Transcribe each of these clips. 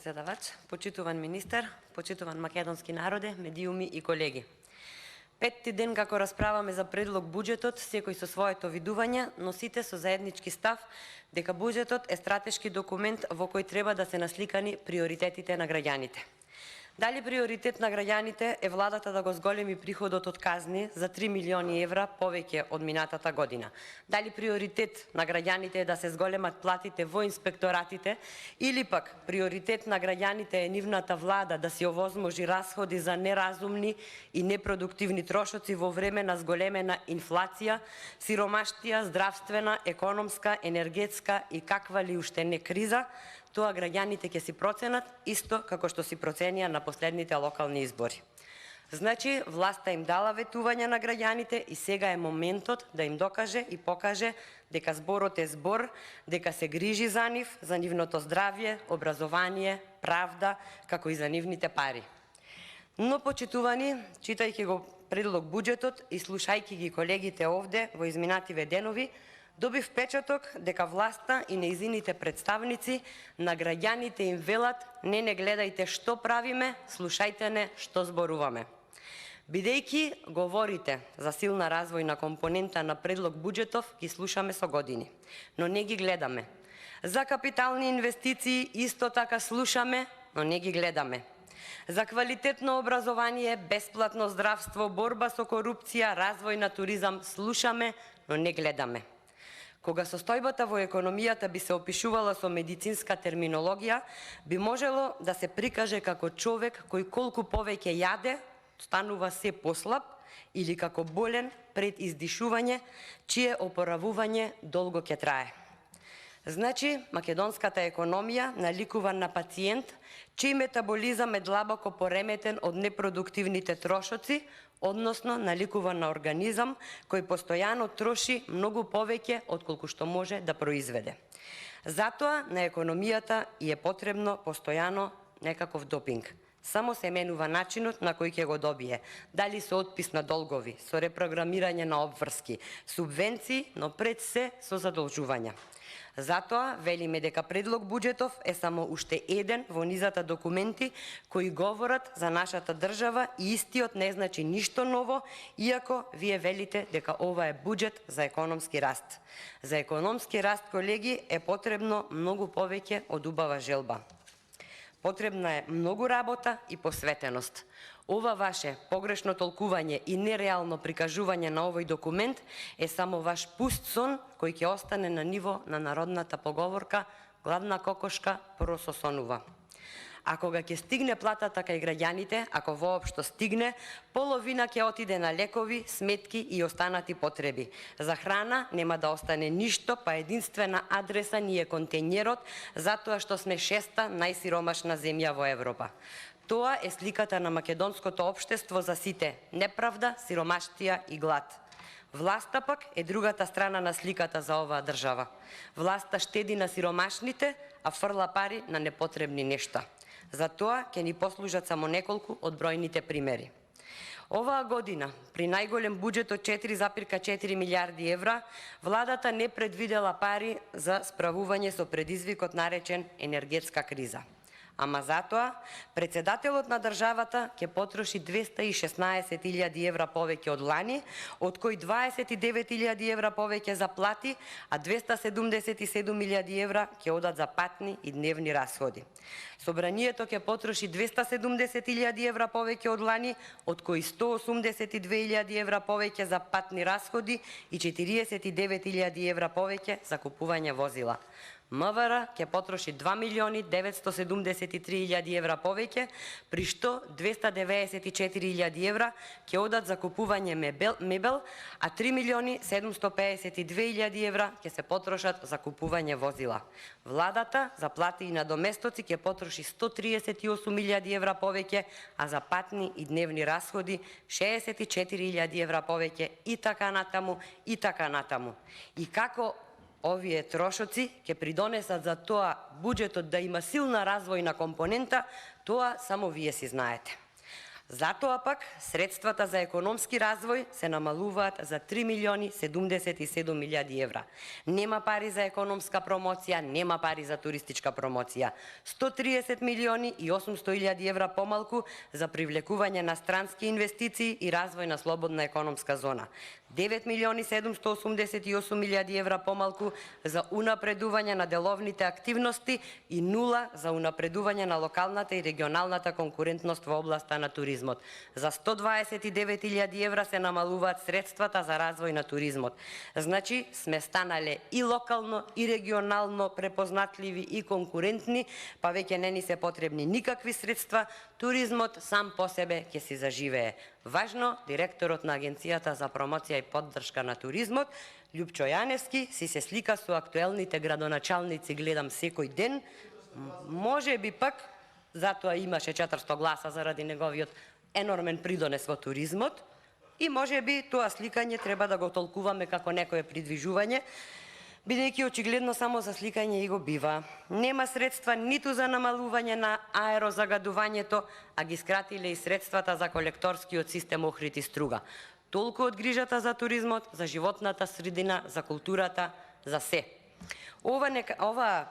председавач, почитуван министер, почитуван македонски народе, медиуми и колеги. Петти ден како расправаме за предлог буџетот, секој со своето видување, но сите со заеднички став дека буџетот е стратешки документ во кој треба да се насликани приоритетите на граѓаните. Дали приоритет на граѓаните е владата да го зголеми приходот од казни за 3 милиони евра повеќе од минатата година? Дали приоритет на граѓаните е да се зголемат платите во инспекторатите или пак приоритет на граѓаните е нивната влада да си овозможи расходи за неразумни и непродуктивни трошоци во време на зголемена инфлација, сиромаштија, здравствена, економска, енергетска и каква ли уште не криза? Тоа граѓаните ќе си проценат исто како што си проценија на последните локални избори. Значи, власта им дала ветување на граѓаните и сега е моментот да им докаже и покаже дека зборот е збор, дека се грижи за нив, за нивното здравје, образование, правда, како и за нивните пари. Но, почитувани, читајќи го предлог буџетот и слушајќи ги колегите овде во изминативе денови, добив впечаток дека власта и нејзините представници на граѓаните им велат: не гледајте што правиме, слушајте не што зборуваме. Бидејќи говорите за силна развојна компонента на предлог буџетов, ги слушаме со години, но не ги гледаме. За капитални инвестиции исто така слушаме, но не ги гледаме. За квалитетно образование, бесплатно здравство, борба со корупција, развој на туризам слушаме, но не гледаме. Кога состојбата во економијата би се опишувала со медицинска терминологија, би можело да се прикаже како човек кој колку повеќе јаде, станува се послаб, или како болен пред издишување, чие опоравување долго ќе трае. Значи, македонската економија наликува на пациент, чиј метаболизам е длабоко пореметен од непродуктивните трошоци, односно наликува на организам кој постојано троши многу повеќе од колку што може да произведе. Затоа на економијата и е потребно постојано некаков допинг. Само се менува начинот на кој ќе го добие. Дали со отпис на долгови, со репрограмирање на обврски, субвенции, но пред се со задолжувања. Затоа велиме дека предлог буџетов е само уште еден во низата документи кои говорат за нашата држава и истиот не значи ништо ново, иако вие велите дека ова е буџет за економски раст. За економски раст, колеги, е потребно многу повеќе од убава желба. Потребна е многу работа и посветеност. Ова ваше погрешно толкување и нереално прикажување на овој документ е само ваш пуст сон кој ќе остане на ниво на народната поговорка "Гладна кокошка просо сонува". А кога ќе стигне платата кај граѓаните, ако воопшто стигне, половина ќе отиде на лекови, сметки и останати потреби. За храна нема да остане ништо, па единствена адреса ни е контењерот, затоа што сме 6-та најсиромашна земја во Европа. Тоа е сликата на македонското општество за сите: неправда, сиромаштија и глад. Власта пак е другата страна на сликата за оваа држава. Власта штеди на сиромашните, а фрла пари на непотребни нешта. За тоа ќе ни послужат само неколку од бројните примери. Оваа година, при најголем буџет од 4,4 милиарди евра, владата не предвидела пари за справување со предизвикот наречен енергетска криза. Ама затоа, председателот на државата ќе потроши 216.000 евра повеќе од лани, од кои 29.000 евра повеќе за плати, а 277.000 евра ќе одат за патни и дневни расходи. Собранието ќе потроши 270.000 евра повеќе од лани, од кои 182.000 евра повеќе за патни расходи и 49.000 евра повеќе за купување возила. МВР ќе потроши 2.973.000 евра повеќе, при што 294.000 евра ќе одат за купување мебел, а 3.752.000 евра ќе се потрошат за купување возила. Владата за плати и надоместоци ќе потроши 138.000 евра повеќе, а за патни и дневни расходи 64.000 евра повеќе и така натаму, и така натаму. И како овие трошоци ќе придонесат за тоа буџетот да има силна развојна компонента, тоа само вие си знаете. Затоа пак средствата за економски развој се намалуваат за 3.077.000 евра. Нема пари за економска промоција, нема пари за туристичка промоција. 130.800.000 евра помалку за привлекување на странски инвестиции и развој на слободна економска зона. 9.788.000 евра помалку за унапредување на деловните активности и 0 за унапредување на локалната и регионалната конкурентност во областа на туризмот. За 129.000 евра се намалуваат средствата за развој на туризмот. Значи, сме станале и локално, и регионално препознатливи и конкурентни, па веќе не ни се потребни никакви средства, туризмот сам по себе ќе си заживее. Важно, директорот на Агенцијата за промоција и поддршка на туризмот, Љупчо Јаневски, си се слика со актуелните градоначалници, гледам секој ден, може би пак, затоа имаше 400 гласа заради неговиот енормен придонес во туризмот, и може би тоа сликање треба да го толкуваме како некое придвижување, бидејќи очигледно само за сликање и го бива. Нема средства ниту за намалување на аерозагадувањето, а ги скратиле и средствата за колекторскиот систем Охрид и Струга. Толку од грижата за туризмот, за животната средина, за културата, за се. Ова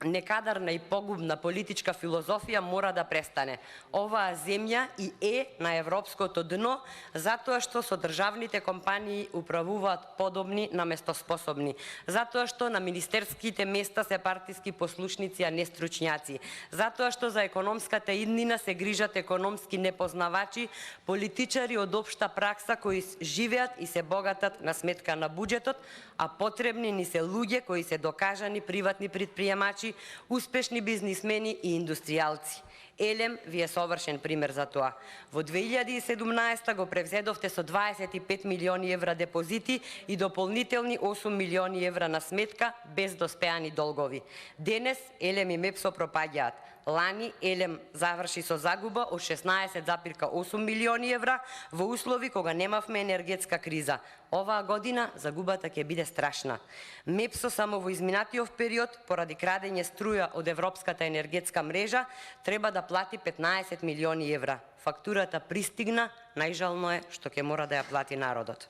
некадарна и погубна политичка филозофија мора да престане. Оваа земја и на европското дно, затоа што со државните компании управуваат подобни наместо способни, затоа што на министерските места се партиски послушници, а не стручњаци, затоа што за економската иднина се грижат економски непознавачи, политичари од општа пракса кои живеат и се богатат на сметка на буџетот, а потребни ни се луѓе кои се докажани приватни предприемачи, успешни бизнисмени и индустријалци. Елем ви е совршен пример за тоа. Во 2017 го превзедовте со 25 милиони евра депозити и дополнителни 8 милиони евра на сметка без доспеани долгови. Денес Елем и Мепсо пропаѓаат. Лани Елем заврши со загуба од 16,8 милиони евра во услови кога немавме енергетска криза. Оваа година загубата ќе биде страшна. Мепсо само во изминатиот период, поради крадење струја од Европската енергетска мрежа, треба да плати 15 милиони евра. Фактурата пристигна, најжално е што ќе мора да ја плати народот.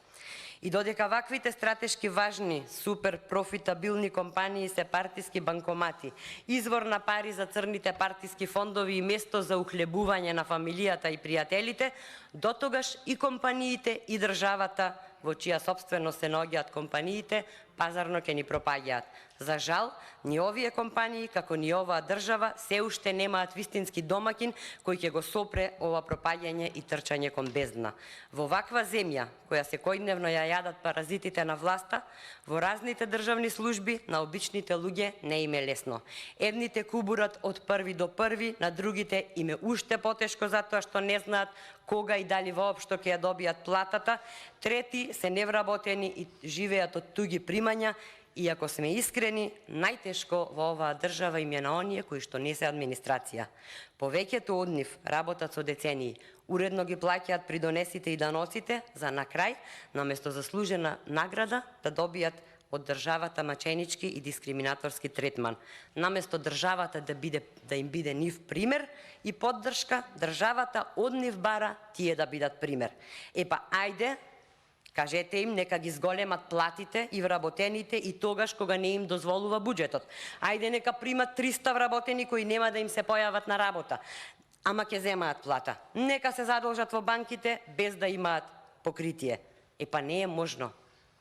И додека ваквите стратешки важни, супер профитабилни компании се партиски банкомати, извор на пари за црните партиски фондови и место за ухлебување на фамилијата и пријателите, дотогаш и компаниите и државата, во чија собственост се наоѓаат компаниите, пазарно ќе ни пропаѓаат. За жал, ни овие компании, како ни оваа држава, се уште немаат вистински домакин кој ќе го сопре ова пропаѓање и трчање кон бездна. Во ваква земја, која секојдневно ја јадат паразитите на власта, во разните државни служби, на обичните луѓе не им е лесно. Едните кубурат од први до први, на другите им е уште потешко затоа што не знаат кога и дали воопшто ќе ја добијат платата, трети се невработени и живеат од туги примања, и ако сме искрени, најтешко во оваа држава им е на оние кои што не се администрација. Повеќето од нив работат со децении, уредно ги плаќаат придонесите и даноците, за на крај, наместо заслужена награда, да добијат од државата маченички и дискриминаторски третман. Наместо државата да им биде нив пример и поддршка, државата од нив бара тие да бидат пример. Епа, ајде, кажете им нека ги зголемат платите и вработените и тогаш кога не им дозволува буџетот. Ајде нека примат 300 вработени кои нема да им се појават на работа, ама ќе земаат плата. Нека се задолжат во банките без да имаат покритие. Епа не е можно.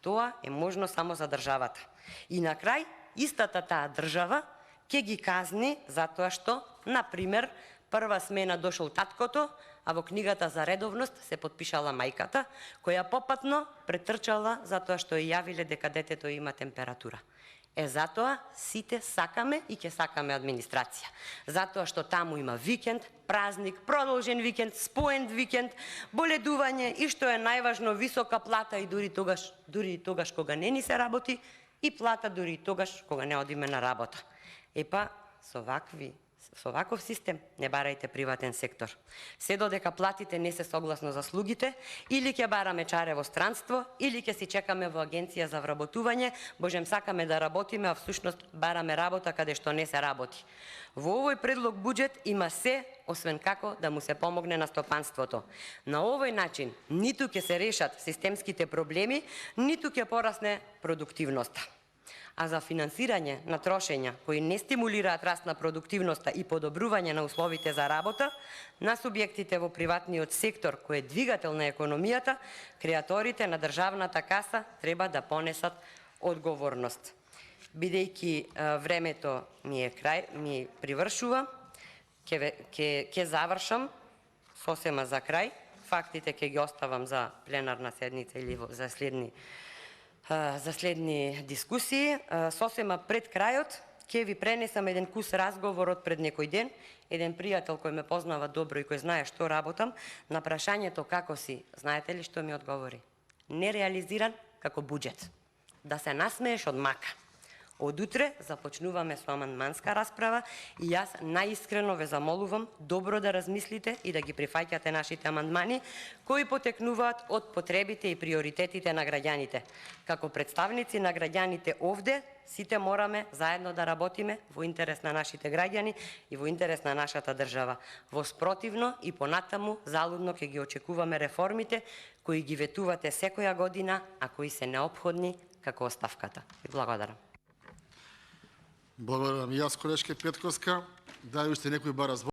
Тоа е можно само за државата. И на крај, истата таа држава ќе ги казни затоа што, например, прва смена дошол таткото, а во книгата за редовност се подпишала мајката, која попатно претрчала затоа што ја јавиле дека детето има температура. Затоа сите сакаме и ќе сакаме администрација. Затоа што таму има викенд, празник, продолжен викенд, споен викенд, боледување и што е најважно висока плата и дури тогаш кога не ни се работи и плата дури тогаш кога не одиме на работа. Епа, со вакви Со ваков систем не барајте приватен сектор. Се додека платите не се согласно заслугите, или ќе бараме чаре во странство, или ќе си чекаме во агенција за вработување, божем сакаме да работиме, а всушност бараме работа каде што не се работи. Во овој предлог буџет има се, освен како да му се помогне на стопанството. На овој начин ниту ќе се решат системските проблеми, ниту ќе порасне продуктивноста. А за финансирање на трошења кои не стимулираат раст на продуктивноста и подобрување на условите за работа, на субјектите во приватниот сектор кој е двигател на економијата, креаторите на државната каса треба да понесат одговорност. Бидејќи времето ми привршува, ќе завршам сосема за крај. Фактите ќе ги оставам за пленарна седница или за следни дискусии. Сосема пред крајот ќе ви пренесам еден кус разговор од пред некој ден. Еден пријател кој ме познава добро и кој знае што работам, на прашањето како си, знаете ли што ми одговори? Нереализиран како буџет. Да се насмееш од мака. Од утре започнуваме со амандманска расправа и јас наискрено ве замолувам добро да размислите и да ги прифаќате нашите амандмани кои потекнуваат од потребите и приоритетите на граѓаните. Како представници на граѓаните овде, сите мораме заедно да работиме во интерес на нашите граѓани и во интерес на нашата држава. Во спротивно и понатаму залудно ќе ги очекуваме реформите кои ги ветувате секоја година, а кои се неопходни како оставката. Ви благодарам. Благодарам и јас, колешке Петковска. Да, уште некој бара збор.